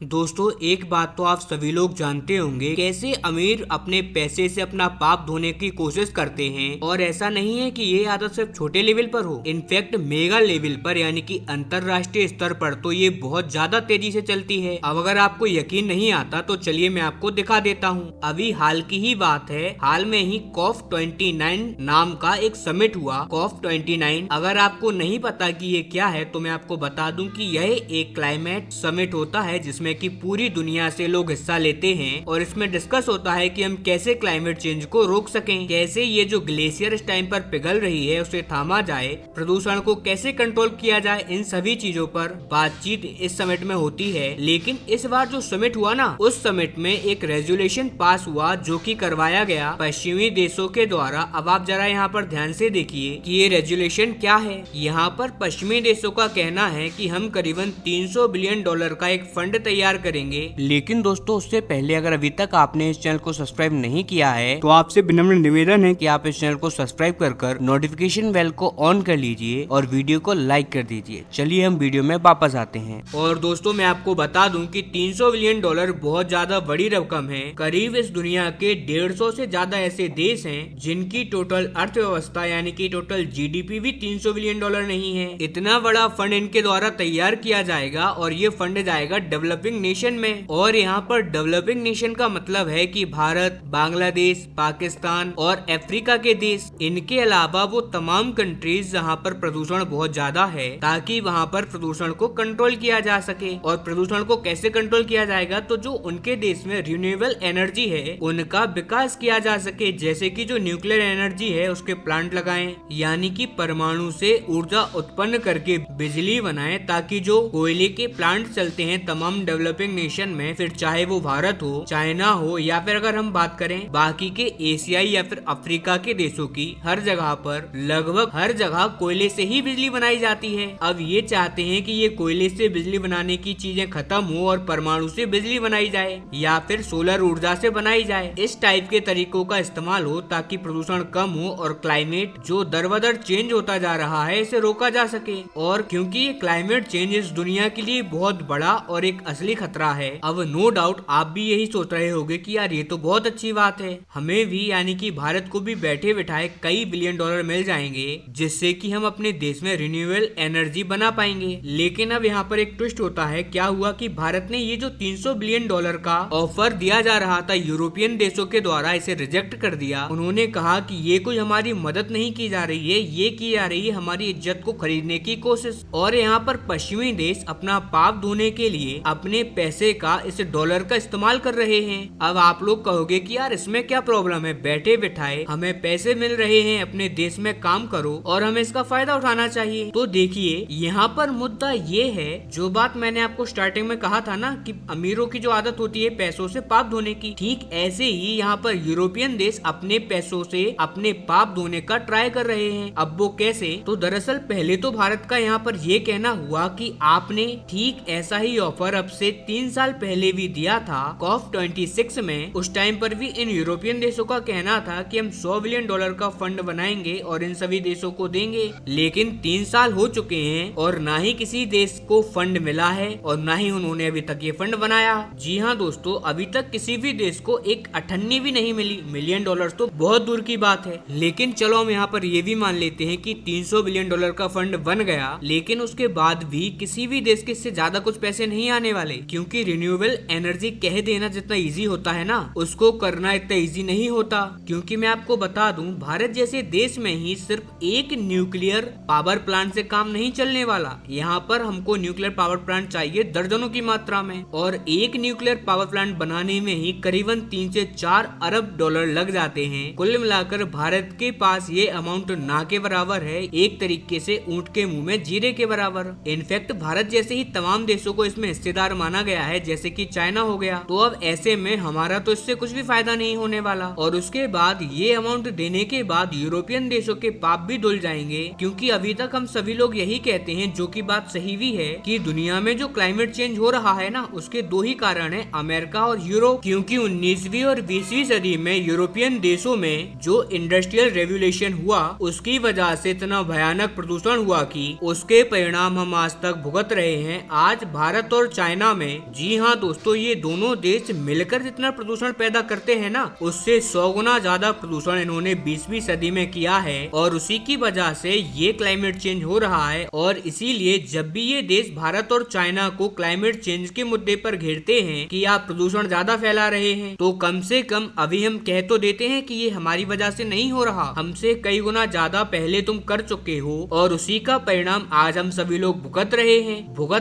दोस्तों, एक बात तो आप सभी लोग जानते होंगे, कैसे अमीर अपने पैसे से अपना पाप धोने की कोशिश करते हैं। और ऐसा नहीं है कि ये आदत सिर्फ छोटे लेवल पर हो, इनफैक्ट मेगा लेवल पर यानी कि अंतरराष्ट्रीय स्तर पर तो ये बहुत ज्यादा तेजी से चलती है। अब अगर आपको यकीन नहीं आता तो चलिए मैं आपको दिखा देता हूँ। अभी हाल की ही बात है, हाल में ही COP29 नाम का एक समिट हुआ। COP29, अगर आपको नहीं पता कि ये क्या है तो मैं आपको बता दूं कि यह एक क्लाइमेट समिट होता है जिसमें कि पूरी दुनिया से लोग हिस्सा लेते हैं और इसमें डिस्कस होता है कि हम कैसे क्लाइमेट चेंज को रोक सकें, कैसे ये जो ग्लेशियर इस टाइम पर पिघल रही है उसे थामा जाए, प्रदूषण को कैसे कंट्रोल किया जाए। इन सभी चीजों पर बातचीत इस समिट में होती है। लेकिन इस बार जो समिट हुआ ना, उस समिट में एक रेजोल्यूशन पास हुआ जो कि करवाया गया पश्चिमी देशों के द्वारा। अब आप जरा यहाँ पर ध्यान से देखिए कि ये रेजोल्यूशन क्या है। यहाँ पर पश्चिमी देशों का कहना है कि हम करीबन $300 बिलियन का एक फंड तैयार करेंगे। लेकिन दोस्तों, उससे पहले अगर अभी तक आपने इस चैनल को सब्सक्राइब नहीं किया है तो आपसे विनम्र निवेदन है कि आप इस चैनल को सब्सक्राइब कर नोटिफिकेशन बेल को ऑन कर लीजिए और वीडियो को लाइक कर दीजिए। चलिए हम वीडियो में वापस आते हैं। और दोस्तों, मैं आपको बता दूं कि $300 बिलियन बहुत ज्यादा बड़ी रकम है। करीब इस दुनिया के 150 से ज्यादा ऐसे देश हैं जिनकी टोटल अर्थव्यवस्था यानी कि टोटल जीडीपी भी $300 बिलियन नहीं है। इतना बड़ा फंड इनके द्वारा तैयार किया जाएगा और ये फंड जाएगा डेवलपिंग नेशन में। और यहाँ पर डेवलपिंग नेशन का मतलब है कि भारत, बांग्लादेश, पाकिस्तान और अफ्रीका के देश, इनके अलावा वो तमाम कंट्रीज जहाँ पर प्रदूषण बहुत ज्यादा है, ताकि वहाँ पर प्रदूषण को कंट्रोल किया जा सके। और प्रदूषण को कैसे कंट्रोल किया जाएगा, तो जो उनके देश में रिन्यूएबल एनर्जी है उनका विकास किया जा सके। जैसे कि जो न्यूक्लियर एनर्जी है उसके प्लांट लगाएं, यानी कि परमाणु से ऊर्जा उत्पन्न करके बिजली बनाएं, ताकि जो कोयले के प्लांट चलते हैं तमाम डेवलपिंग नेशन में, फिर चाहे वो भारत हो, चाइना हो, या फिर अगर हम बात करें बाकी के एशियाई या फिर अफ्रीका के देशों की, हर जगह पर लगभग हर जगह कोयले से ही बिजली बनाई जाती है। अब ये चाहते हैं कि ये कोयले से बिजली बनाने की चीजें खत्म हो और परमाणु से बिजली बनाई जाए या फिर सोलर ऊर्जा से बनाई जाए। इस टाइप के तरीकों का इस्तेमाल हो ताकि प्रदूषण कम हो और क्लाइमेट जो दर-ब-दर चेंज होता जा रहा है इसे रोका जा सके। और क्योंकि ये क्लाइमेट चेंज इस दुनिया के लिए बहुत बड़ा और एक असली खतरा है। अब नो डाउट आप भी यही सोच रहे होंगे कि यार ये तो बहुत अच्छी बात है, हमें भी यानी कि भारत को भी बैठे बिठाए कई बिलियन डॉलर मिल जाएंगे जिससे कि हम अपने देश में रिन्यूएबल एनर्जी बना पाएंगे। लेकिन अब यहाँ पर एक ट्विस्ट होता है। क्या हुआ कि भारत ने ये जो $300 बिलियन का ऑफर दिया जा रहा था यूरोपियन देशों के द्वारा, इसे रिजेक्ट कर दिया। उन्होंने कहा कि ये कोई हमारी मदद नहीं की जा रही है, ये की जा रही है हमारी इज्जत को खरीदने की कोशिश। और यहाँ पर पश्चिमी देश अपना पाप धोने के लिए अपने पैसे का, इस डॉलर का इस्तेमाल कर रहे हैं। अब आप लोग कहोगे कि यार इसमें क्या प्रॉब्लम है, बैठे बिठाए हमें पैसे मिल रहे हैं, अपने देश में काम करो और हमें इसका फायदा उठाना चाहिए। तो देखिए, यहाँ पर मुद्दा ये है, जो बात मैंने आपको स्टार्टिंग में कहा था ना कि अमीरों की जो आदत होती है पैसों से पाप धोने की, ठीक ऐसे ही यहाँ पर यूरोपियन देश अपने पैसों से अपने पाप धोने का ट्राई कर रहे हैं। अब वो कैसे, तो दरअसल पहले तो भारत का यहाँ पर ये कहना हुआ कि आपने ठीक ऐसा ही ऑफर अब से 3 साल पहले भी दिया था COP26 में। उस टाइम पर भी इन यूरोपियन देशों का कहना था कि हम $100 बिलियन का फंड बनाएंगे और इन सभी देशों को देंगे। लेकिन 3 साल हो चुके हैं और ना ही किसी देश को फंड मिला है और ना ही उन्होंने अभी तक ये फंड बनाया। जी हाँ दोस्तों, अभी तक किसी भी देश को एक अठन्नी भी नहीं मिली। $1 मिलियन तो बहुत दूर की बात है। लेकिन चलो हम यहाँ पर ये भी मान लेते हैं कि $300 बिलियन का फंड बन गया, लेकिन उसके बाद भी किसी भी देश के इससे ज्यादा कुछ पैसे नहीं आने वाले, क्योंकि रिन्यूएबल एनर्जी कह देना जितना इजी होता है ना, उसको करना इतना इजी नहीं होता। क्योंकि मैं आपको बता दूं, भारत जैसे देश में ही सिर्फ एक न्यूक्लियर पावर प्लांट से काम नहीं चलने वाला। यहाँ पर हमको न्यूक्लियर पावर प्लांट चाहिए दर्जनों की मात्रा में, और एक न्यूक्लियर पावर प्लांट बनाने में ही करीबन 3 से 4 अरब डॉलर लग जाते हैं। कुल मिलाकर भारत के पास ये अमाउंट ना के बराबर है, एक तरीके से ऊंट के मुंह में जीरे के बराबर। इनफैक्ट भारत जैसे ही तमाम देशों को इसमें हिस्सेदार माना गया है, जैसे कि चाइना हो गया। तो अब ऐसे में हमारा तो इससे कुछ भी फायदा नहीं होने वाला। और उसके बाद ये अमाउंट देने के बाद यूरोपियन देशों के पाप भी धुल जाएंगे, क्योंकि अभी तक हम सभी लोग यही कहते हैं, जो की बात सही भी है, कि दुनिया में जो क्लाइमेट चेंज हो रहा है ना, उसके 2 ही कारण है, अमेरिका और यूरोप। क्योंकि 19वीं और 20वीं सदी में यूरोपियन देशों में जो इंडस्ट्रियल रेवोल्यूशन हुआ, उसकी वजह से इतना भयानक प्रदूषण हुआ कि उसके परिणाम हम आज तक भुगत रहे हैं। आज भारत और चाइना चाइना में। जी हाँ दोस्तों, ये दोनों देश मिलकर जितना प्रदूषण पैदा करते हैं ना, उससे 100 गुना ज्यादा प्रदूषण इन्होंने 20वीं सदी में किया है और उसी की वजह से ये क्लाइमेट चेंज हो रहा है। और इसीलिए जब भी ये देश भारत और चाइना को क्लाइमेट चेंज के मुद्दे पर घेरते हैं कि आप प्रदूषण ज्यादा फैला रहे हैं, तो कम से कम अभी हम कह तो देते हैं कि ये हमारी वजह से नहीं हो रहा, हमसे कई गुना ज्यादा पहले तुम कर चुके हो और उसी का परिणाम आज हम सभी लोग भुगत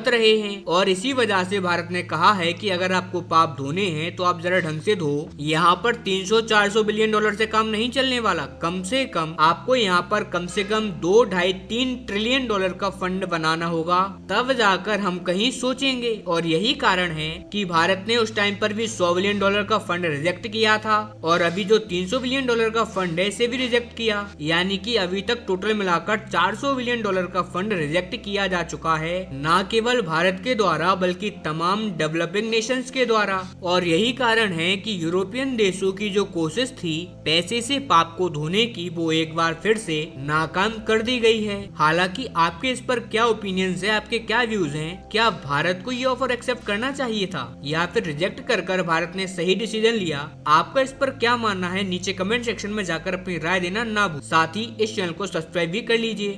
रहे हैं। और इसी वजह से भारत ने कहा है कि अगर आपको पाप धोने हैं तो आप जरा ढंग से धो। यहाँ पर 300-400 बिलियन डॉलर से काम नहीं चलने वाला, कम से कम आपको यहाँ पर कम से कम 2-2.5-3 ट्रिलियन डॉलर का फंड बनाना होगा, तब जाकर हम कहीं सोचेंगे। और यही कारण है कि भारत ने उस टाइम पर भी 100 बिलियन डॉलर का फंड रिजेक्ट किया था और अभी जो 300 बिलियन डॉलर का फंड है इसे भी रिजेक्ट किया, यानी कि अभी तक टोटल मिलाकर 400 बिलियन डॉलर का फंड रिजेक्ट किया जा चुका है, न केवल भारत के द्वारा बल्कि तमाम डेवलपिंग नेशंस के द्वारा। और यही कारण है कि यूरोपियन देशों की जो कोशिश थी पैसे से पाप को धोने की, वो एक बार फिर से नाकाम कर दी गई है। हालांकि आपके इस पर क्या ओपिनियंस है, आपके क्या व्यूज हैं? क्या भारत को ये ऑफर एक्सेप्ट करना चाहिए था या फिर रिजेक्ट कर भारत ने सही डिसीजन लिया? आपका इस पर क्या मानना है? नीचे कमेंट सेक्शन में जाकर अपनी राय देना ना भूलें। साथ ही इस चैनल को सब्सक्राइब भी कर लीजिए।